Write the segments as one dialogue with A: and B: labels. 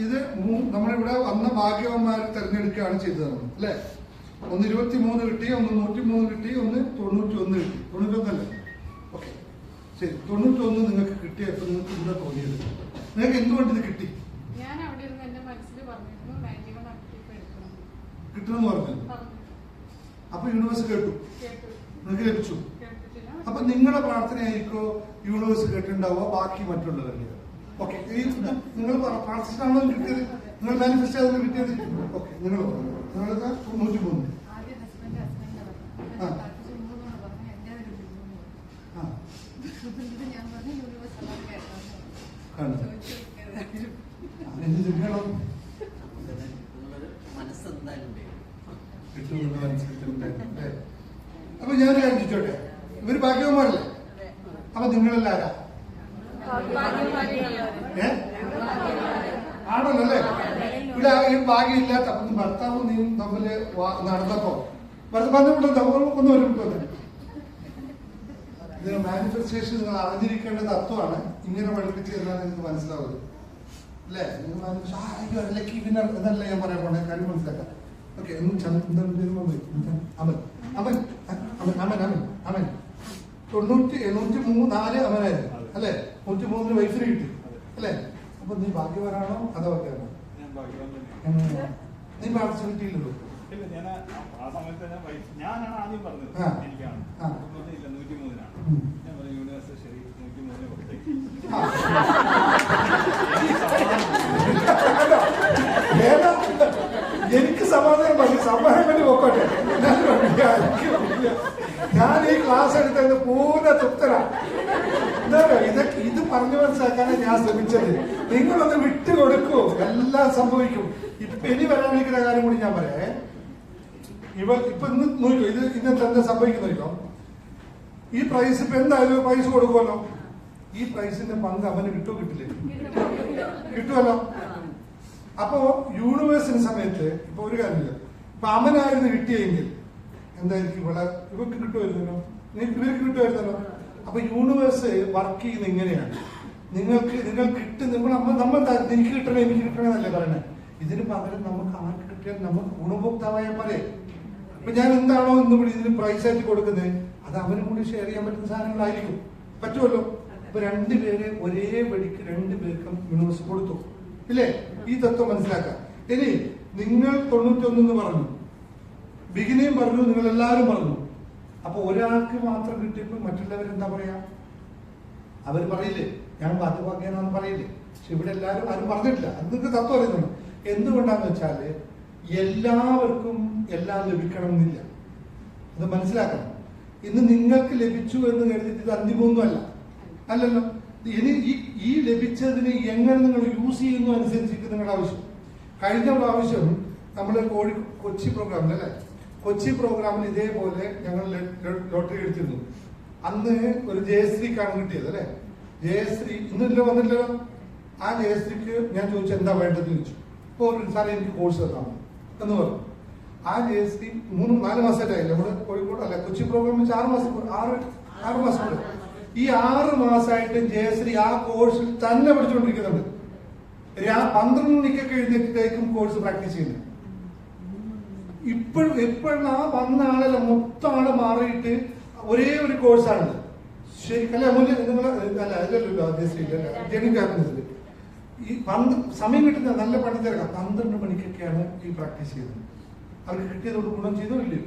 A: ഇത് നമ്മളിവിടെ വന്ന ഭാഗ്യവന്മാരെ തെരഞ്ഞെടുക്കുകയാണ് ചെയ്തത് നമ്മൾ അല്ലേ. ഒന്ന് 23 കിട്ടി, ഒന്ന് 103 കിട്ടി, ഒന്ന് 91 കിട്ടി. 91 ഓക്കെ ശരി. 91 നിങ്ങൾക്ക് കിട്ടിയപ്പോൾ നിങ്ങൾക്ക് എന്താ തോന്നിയത്? നിങ്ങൾക്ക് എന്തുകൊണ്ട് ഇത് കിട്ടി? കിട്ടുമെന്ന് പറഞ്ഞു. അപ്പൊ യൂണിവേഴ്സ് കേട്ടു, നിങ്ങൾക്ക് ലഭിച്ചു. അപ്പൊ നിങ്ങളുടെ പ്രാർത്ഥനയായിരിക്കോ യൂണിവേഴ്സ് കേട്ടിട്ടുണ്ടാവുക ബാക്കി മറ്റുള്ളവരുടെ? ഓക്കെ, നിങ്ങൾ പ്രാർത്ഥിച്ചാണോ കിട്ടിയത്? നിങ്ങൾ മാനിഫെസ്റ്റ് ആയതിന് കിട്ടിയത്? ഓക്കെ, നിങ്ങൾ നിങ്ങളത് 93. അപ്പൊ ഞാൻ ചോദിച്ചോട്ടെ, ഇവര് ഭാഗ്യവന്മാരല്ലേ? അപ്പൊ നിങ്ങളെല്ലാരാ? ആണല്ലോ അല്ലേ? ഇവിടെ ഭാഗ്യമില്ലാത്ത അപ്പം ഭർത്താവും നീയും തമ്മില് നടന്നപ്പോ ഒന്നും ഒരു തന്നെ ഇതിന് മാനിഫെസ്റ്റേഷൻ നിങ്ങൾ അറിഞ്ഞിരിക്കേണ്ട തത്വമാണ്. ഇങ്ങനെ പഠിപ്പിച്ച് തന്നാൽ നിങ്ങൾക്ക് മനസ്സിലാവുന്നത് അല്ലേ? നിങ്ങൾ ലക്കി വിന്നർ എന്നല്ല ഞാൻ പറയാൻ പോണേ, കാര്യം മനസ്സിലാക്കാം. ഓക്കെ, അമൻ അമൻ അമൻ അമൻ അമൻ അമൻ 104 അമനായിരുന്നു അല്ലെ? 103 വയസ്സിന് കിട്ടി അല്ലെ? അപ്പൊ നീ ഭാഗ്യവാനാണോ അതോ ഭാഗ്യവാനോ? നീ പ്രാർത്ഥിച്ചു കിട്ടിയില്ലല്ലോ.
B: ഞാനാണ് ആദ്യം പറഞ്ഞത് എനിക്കാണ് 103-നാണ്. ഞാൻ പറഞ്ഞു യൂണിവേഴ്സ് ശരി 103 കൊടുത്തേക്ക്.
A: എനിക്ക് സമാധാനം മതി, സമാധാനം വേണ്ടി പോക്കോട്ടെ. ഞാൻ ഈ ക്ലാസ് എടുത്തത് പൂർണ്ണ തൃപ്തരാണ്. എന്താ പറയുക, ഇത് പറഞ്ഞു മനസ്സിലാക്കാനാണ് ഞാൻ ശ്രമിച്ചത്. നിങ്ങളൊന്ന് വിട്ടുകൊടുക്കൂ, എല്ലാം സംഭവിക്കും. ഇപ്പൊ ഇനി വരാനിരിക്കുന്ന കാര്യം കൂടി ഞാൻ പറയാം. ഇപ്പൊ ഇന്ന് നോക്കോ, ഇന്നത്തെ എന്താ സംഭവിക്കുന്നോ? ഈ പ്രൈസ് ഇപ്പൊ എന്തായാലും പ്രൈസ് കൊടുക്കുമല്ലോ. ഈ പ്രൈസിന്റെ പങ്ക് അവന് കിട്ടുമോ കിട്ടില്ലേ? കിട്ടുമല്ലോ. അപ്പോ യൂണിവേഴ്സിന് സമയത്ത് ഇപ്പൊ ഒരു കാര്യമില്ല, ഇപ്പൊ അവനായിരുന്നു കിട്ടിയെങ്കിൽ എന്തായിരിക്കും ഇവർക്ക് കിട്ടുമായിരുന്നല്ലോ, ഇവർക്ക് കിട്ടുമായിരുന്നല്ലോ. അപ്പൊ യൂണിവേഴ്സ് വർക്ക് ചെയ്യുന്നത് ഇങ്ങനെയാണ്. നിങ്ങൾ നമ്മൾ എനിക്ക് കിട്ടണേ എന്നല്ലേ പറയണേ. ഇതിന് പകരം നമുക്ക് ആർക്ക് കിട്ടിയാൽ നമുക്ക് ഗുണഭോക്താവായ പോലെ. ഇപ്പൊ ഞാൻ എന്താണോ ഇന്ന് ഇതിന് പ്രൈസ് ആയിട്ട് കൊടുക്കുന്നത് അത് അവനും കൂടി ഷെയർ ചെയ്യാൻ പറ്റുന്ന സാധനങ്ങളായിരിക്കും. പറ്റുമല്ലോ. ഇപ്പൊ രണ്ടുപേരെ ഒരേ വഴിക്ക് രണ്ടുപേർക്കും യൂണിവേഴ്സ് കൊടുത്തു ഇല്ലേ? ഈ തത്വം മനസ്സിലാക്കാം. ഇനി നിങ്ങൾ 91 എന്ന് പറഞ്ഞു, ബിഗിനെയും പറഞ്ഞു, നിങ്ങൾ എല്ലാവരും പറഞ്ഞു. അപ്പൊ ഒരാൾക്ക് മാത്രം കിട്ടിയപ്പോൾ മറ്റുള്ളവരെന്താ പറയാ? അവർ പറയില്ലേ ഞാൻ ഭാഗ്യവാനാന്ന് പറയില്ലേ? പക്ഷെ ഇവിടെ എല്ലാവരും ആരും പറഞ്ഞിട്ടില്ല. അത് നിങ്ങൾക്ക് തത്വം അറിയുന്നുണ്ട്. എന്തുകൊണ്ടാന്ന് വെച്ചാല് എല്ലാവർക്കും എല്ലാം ലഭിക്കണം എന്നില്ല. അത് മനസ്സിലാക്കണം. ഇന്ന് നിങ്ങൾക്ക് ലഭിച്ചു എന്ന് കരുതിയിട്ട് ഇത് അന്തിമൊന്നുമല്ല, അല്ലല്ലോ. ഇനി ഈ ലഭിച്ചതിന് എങ്ങനെ നിങ്ങൾ യൂസ് ചെയ്യുന്നു അനുസരിച്ചിട്ട് നിങ്ങളുടെ ആവശ്യം. കഴിഞ്ഞ പ്രാവശ്യം നമ്മൾ കൊച്ചി പ്രോഗ്രാമിൽ അല്ലെ, കൊച്ചി പ്രോഗ്രാമിൽ ഇതേപോലെ ഞങ്ങൾ ലോട്ടറി എടുത്തിരുന്നു. അന്ന് ഒരു ജയശ്രീക്കാണ് കിട്ടിയത് അല്ലെ. ജയശ്രീ ഇന്നില്ലോ വന്നില്ലല്ലോ. ആ ജയശ്രീക്ക് ഞാൻ ചോദിച്ചു എന്താ വേണ്ടതെന്ന് ചോദിച്ചു. ഇപ്പൊ സാറേ എനിക്ക് കോഴ്സ് തന്നാണ് എന്ന് പറഞ്ഞു. ആ ജയശ്രീ 3-4 മാസമായിട്ടായില്ല നമ്മുടെ കോഴിക്കോട് അല്ല കൊച്ചി പ്രോഗ്രാം വെച്ച് 6 മാസം ഉണ്ട്. ഈ 6 മാസമായിട്ട് ജയശ്രീ ആ കോഴ്സിൽ തന്നെ പഠിച്ചുകൊണ്ടിരിക്കുന്നുണ്ട്. 12 മണിക്കൊക്കെ എഴുന്നേറ്റേക്കും കോഴ്സ് പ്രാക്ടീസ് ചെയ്യുന്നത്. എപ്പോഴും ആ വന്ന ആളല്ല മൊത്തം ആളെ മാറിയിട്ട് ഒരേ ഒരു കോഴ്സാണിത്. ശരിക്കല്ല നിങ്ങൾ അല്ല അതല്ലല്ലോ ജയശ്രീ ജെനിക് ഹാപ്പിനെസ്സിൽ ഈ സമയം കിട്ടുന്ന നല്ല പഠിത്തിറക്കാം. 12 മണിക്കൊക്കെയാണ് ഈ പ്രാക്ടീസ് ചെയ്യുന്നത്. അവർക്ക് കിട്ടിയതോട് ഗുണം ചെയ്തോ ഇല്ലയോ?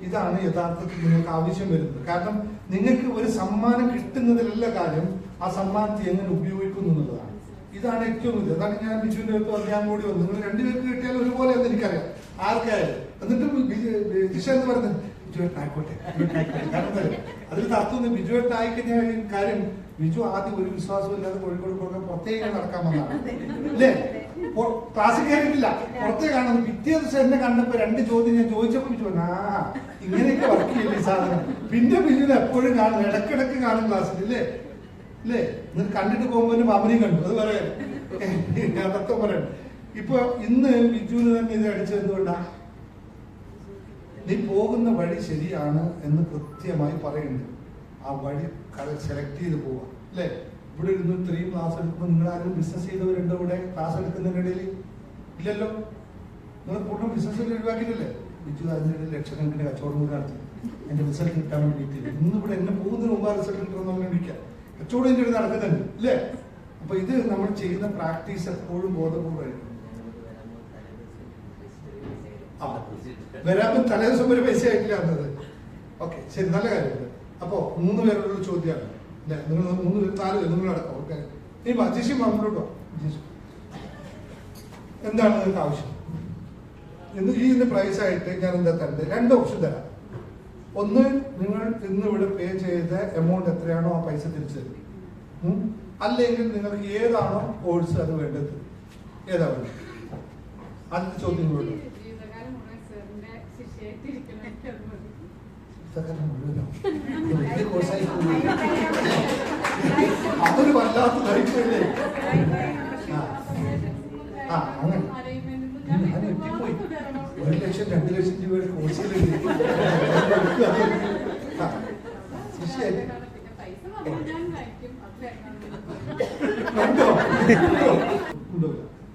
A: ഇതാണ് യഥാർത്ഥത്തിൽ നിങ്ങൾക്ക് ആവശ്യം വരുന്നത്. കാരണം നിങ്ങൾക്ക് ഒരു സമ്മാനം കിട്ടുന്നതിലല്ല കാര്യം, ആ സമ്മാനത്തെ എങ്ങനെ ഉപയോഗിക്കുന്നു എന്നുള്ളതാണ്. ഇതാണ് ഏറ്റവും ഇത്. അതാണ് ഞാൻ ബിജുവിന്റെ അടുത്ത് പറയാൻ കൂടി വന്നു. നിങ്ങൾ രണ്ടുപേർക്ക് കിട്ടിയാൽ ഒരുപോലെ എന്ന് എനിക്കറിയാം, ആർക്കായാലും. എന്നിട്ട് ദിശ എന്ന് പറയുന്നത് ബിജുവേട്ടായിക്കോട്ടെ. അതിൽ തത്വം ബിജുവേട്ടായിക്കഴിഞ്ഞാൽ കാര്യം ബിജു ആദ്യം ഒരു വിശ്വാസമില്ലാതെ കോഴിക്കോട് പോകാൻ പുറത്തേക്ക് നടക്കാൻ വന്നതാണ് അല്ലേ? ക്ലാസ്സിൽ കയറിയിട്ടില്ല, പുറത്തേക്കാണ്. പിറ്റേ ദിവസം എന്നെ കണ്ടപ്പോ 2 ചോദ്യം ഞാൻ ചോദിച്ചപ്പോ ബിജു ഇങ്ങനെയൊക്കെ വർക്ക് ചെയ്യില്ല ഈ സാധനം. പിന്നെ ബിജുവിനെ എപ്പോഴും കാണും, ഇടക്കിടക്ക് കാണും ക്ലാസ്സിൽ ഇല്ലേ ഇല്ലേ? എന്നിട്ട് കണ്ടിട്ട് പോകുമ്പോ അവനെയും കണ്ടു. അത് പറയാം തത്വം പറയണം. ഇപ്പൊ ഇന്ന് ബിജുവിന് തന്നെ ഇത് അടിച്ചത് എന്തുകൊണ്ടാ? നീ പോകുന്ന വഴി ശരിയാണ് എന്ന് കൃത്യമായി പറയുന്നുണ്ട്. ആ വഴി സെലക്ട് ചെയ്ത് പോവാ അല്ലേ? ഇവിടെ ഇരുന്ന് ഇത്രയും ക്ലാസ് എടുക്കുമ്പോൾ നിങ്ങൾ ആരും ബിസിനസ് ചെയ്തവരുണ്ടോ ഇവിടെ ക്ലാസ് എടുക്കുന്നതിനിടയിൽ? ഇല്ലല്ലോ. നിങ്ങൾ പൂർണ്ണ ബിസിനസ്സിൽ ഒഴിവാക്കിയിട്ടില്ലേ? ബിജു അതിനിടയിൽ ലക്ഷക്കണക്കിന് കച്ചവടം കൂടി നടത്തി എന്റെ റിസൾട്ട് കിട്ടാൻ വേണ്ടിയിട്ട്. ഇന്ന് ഇവിടെ എന്നെ പോകുന്നതിന് മുമ്പ് റിസൾട്ട് കിട്ടണമെന്ന് വേണ്ടിയിരിക്കാം. കച്ചവടം എൻ്റെ ഇവിടെ നടക്കുന്നുണ്ട് ഇല്ലേ? അപ്പൊ ഇത് നമ്മൾ ചെയ്യുന്ന പ്രാക്ടീസ് എപ്പോഴും ബോധപൂർവ്വമായിരിക്കും. വരാൻ തലേ ദിവസം ഒരു പൈസ ആയിട്ടില്ല എന്നത്. ഓക്കെ, ശരി, നല്ല കാര്യമുണ്ട്. അപ്പോ 3 പേരോടുള്ള ചോദ്യമാണ് അല്ലെ? നിങ്ങൾ 3 പേര് 4 പേര് നിങ്ങൾ അടക്കം. ഓക്കെ, നീ ജിഷി മാമിലോട്ടോ. എന്താണ് നിങ്ങൾക്ക് ആവശ്യം? ഇതിന്റെ പ്രൈസ് ആയിട്ട് ഞാൻ എന്താ തരുന്നത്? 2 ഓപ്ഷൻ തരാം. ഒന്ന്, നിങ്ങൾ ഇന്ന് ഇവിടെ പേ ചെയ്ത എമൗണ്ട് എത്രയാണോ ആ പൈസ തിരിച്ചു തരും. അല്ലെങ്കിൽ നിങ്ങൾക്ക് ഏതാണോ കോഴ്സ് അത് വേണ്ടത്, ഏതാ വേണ്ടത്? ആദ്യത്തെ ചോദ്യം കൂടെ. അതൊരു വല്ലാത്ത ലൈഫല്ലേ? അങ്ങനെ 1 ലക്ഷം 2 ലക്ഷം രൂപയുടെ കോഴ്സിലുണ്ട്.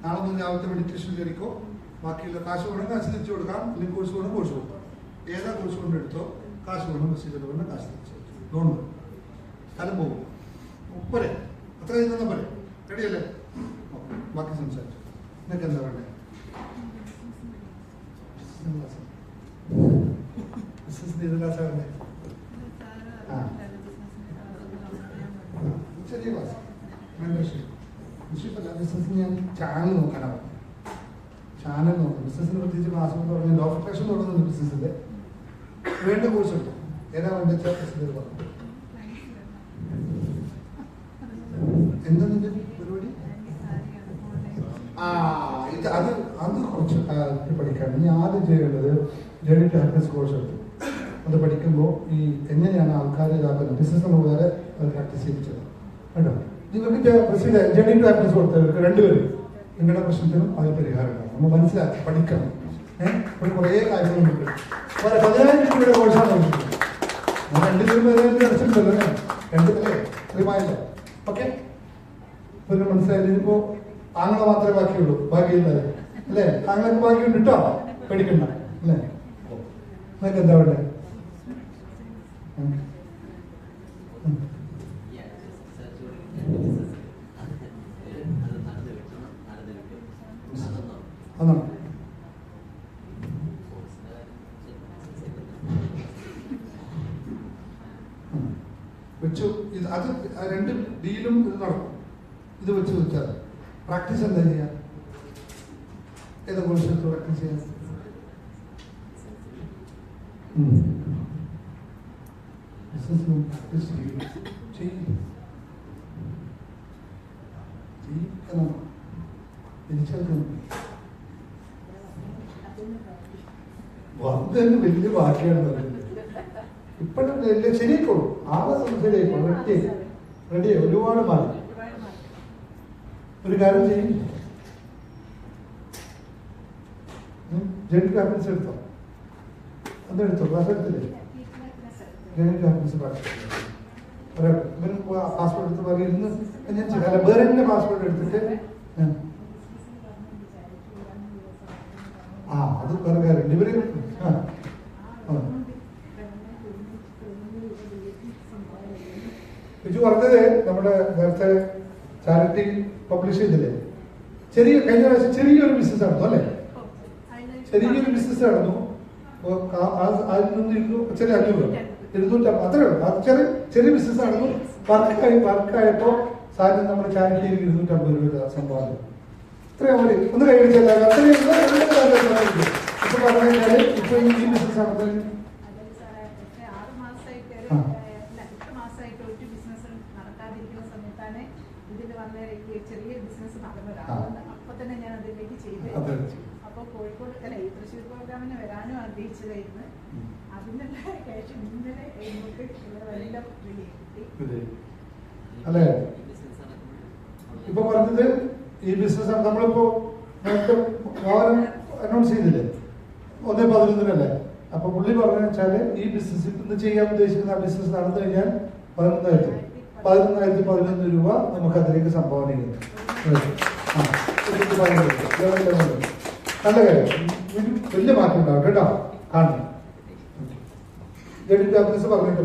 A: നാളെ മുതൽ രാവിലത്തെ മെഡിറ്റേഷൻ കയറിക്കോ. ബാക്കിയുള്ള കാശ് വേണം കാശ് തിരിച്ചു കൊടുക്കാം. അല്ലെങ്കിൽ കോഴ്സ് വേണം കോഴ്സ് കൊടുക്കാം. ഏതാ കോഴ്സ് കൊണ്ട് എടുത്തോ, കാശ് വേണം മെസ്സേജ് വേണം കാശ് തിരിച്ചു ലോൺ വേണം. സ്ഥലം പോകും പോരെ? അത്ര ചെയ്താൽ പോരെ? റെഡിയല്ലേ? ബാക്കി സംസാരിച്ചു. നിങ്ങൾക്ക് എന്താ വേണ്ടേ? ബിസിനസ് ഏത് ക്ലാസ്സാ വേണ്ടേ? ചെറിയ ക്ലാസ് മെമ്പർഷിപ്പ്. ബിസിനസ് ഞാൻ ചാനൽ നോക്കാനാണ്. ചാനൽ നോക്കാം. ബിസിനസ്സിന് പ്രത്യേകിച്ച് ക്ലാസ് എന്ന് പറഞ്ഞാൽ ലോ പ്രൊഫഷൻ തുടങ്ങുന്നുണ്ട്. ബിസിനസ്സിന്റെ വേണ്ട കോഴ്സ് ഉണ്ട്. ഏതാ വേണ്ട പറഞ്ഞു. എന്താ നിന്റെ പരിപാടി? ഇത് അത് കുറച്ച് പഠിക്കാണ്. ഇനി ആദ്യം ചെയ്യേണ്ടത് ജേർണി ടു ഹാപ്പിനെസ് കോഴ്സ് എടുത്തു. അത് പഠിക്കുമ്പോൾ ഈ എങ്ങനെയാണ് ആൾക്കാരെ ഇതാക്കുന്നത് ബിസിനസ് നമ്മൾ വേറെ പ്രാക്ടീസ് ചെയ്യിച്ചത് കേട്ടോ. നിങ്ങൾക്ക് ജേർണി ടു ഹാപ്പിനെസ് കൊടുത്തവർക്ക് 2 പേരും നിങ്ങളുടെ പ്രശ്നത്തിനും അത് പരിഹാരം ഉണ്ടാകും. നമ്മൾ മനസ്സിലാക്കി പഠിക്കണം. ഇപ്പോൾ കുറേ കാര്യങ്ങളുണ്ട്. 10,000 രൂപയുടെ കോഴ്സാണ് നോക്കിയിട്ടുള്ളത്. നമ്മൾ 2 പേരും അടച്ചിട്ടുണ്ടല്ലോ. 2 അല്ലേ? ക്രിയമായില്ല. ഓക്കെ, ഇപ്പൊ മനസ്സിലായില്ല. ഇനിയിപ്പോ ആങ്ങളെ മാത്രമേ ബാക്കിയുള്ളൂ, ബാക്കിയില്ലല്ലേ അല്ലേ? ആങ്ങളൊക്കെ ബാക്കിയുണ്ട് കേട്ടോ, പേടിക്കണ്ട അല്ലേ? നിങ്ങൾക്ക് എന്താ വേണ്ടേ? അതാ വെച്ചു. ഇത് അത് 2 ഡീലും ഇത് നടക്കും. ഇത് വെച്ച് വെച്ചാൽ പ്രാക്ടീസ് എന്താ ചെയ്യാ? ഏതാ കോഴ്സ് പ്രാക്ടീസ് ചെയ്യാൻ? ബിസിനസ്സിലും പ്രാക്ടീസ് ചെയ്യണം. വന്നതിന് വലിയ ബാക്കിയാണ് പറയുന്നത്. ഇപ്പോഴും ശരിയായിക്കോളൂ. ശരിയായിക്കോളൂ. റെഡിയായി. ഒരുപാട് മാറി. ഒരു കാര്യം ചെയ്യും. ജേർണി ടു ഹാപ്പിനെസ് എടുത്തോ. അതെടുത്തോ. ക്ലാസ് എടുത്തില്ലേ? ജേർണി ടു ഹാപ്പിനെസ് പാസ്പോർട്ട് എടുത്ത് പറയുന്നു. ഞാൻ ചെയ്യാം. വേറെ തന്നെ പാസ്പോർട്ട് എടുത്തിട്ട് അത് വേറെ കാര്യമുണ്ട്. ഇവര് ബിജു പറഞ്ഞത് നമ്മുടെ നേരത്തെ ചാരിറ്റി പബ്ലിഷ് ചെയ്തില്ലേ? കഴിഞ്ഞ പ്രാവശ്യം ചെറിയൊരു ബിസിനസ് നടന്നു അല്ലേ? ചെറിയൊരു ബിസിനസ് നടന്നു. അതിൽ നിന്ന് ചെറിയ 250 അത്രേ ഉള്ളൂ. അത് ചെറിയ ബിസിനസ് നടന്നു. വർക്കായപ്പോ സാധനം നമ്മുടെ ചാരിറ്റിയിൽ 250 രൂപ സംഭാവന. ഇത്രയും മതി. ഒന്ന് കൈവരിച്ചല്ല. അത്രയും ഇപ്പൊ പറഞ്ഞു കഴിഞ്ഞാല് ഇപ്പൊ ഈ ബിസിനസ് നടത്താൻ
C: ചെറിയൊരു ബിസിനസ് നടന്നതാണ്. അപ്പൊ തന്നെ ഞാൻ അതിലേക്ക് ചെയ്ത്. അപ്പൊ കോഴിക്കോട് തൃശ്ശൂർ പ്രോഗ്രാമിന് വരാനും ആഗ്രഹിച്ചതായിരുന്നു. അതിനുള്ള ക്യാഷ് ഇന്നലെ എല്ലാം കിട്ടി.
A: അല്ലേ? ഇപ്പൊ പറഞ്ഞത് ഈ ബിസിനസ് നമ്മളിപ്പോ അനൗൺസ് ചെയ്തില്ലേ 1/11 അപ്പൊ പുള്ളി പറഞ്ഞു വെച്ചാല് ഈ ബിസിനസ് ഇന്ന് ചെയ്യാൻ ഉദ്ദേശിക്കുന്ന ആ ബിസിനസ് നടന്നു കഴിഞ്ഞാൽ 11,000 11,011 രൂപ നമുക്ക് അതിലേക്ക് സംഭാവന ചെയ്യുന്നു. നല്ല കാര്യം, വലിയ മാറ്റം ഉണ്ടാവും കേട്ടോ. കാണുന്നു ജഡ്ജി പറഞ്ഞിട്ട്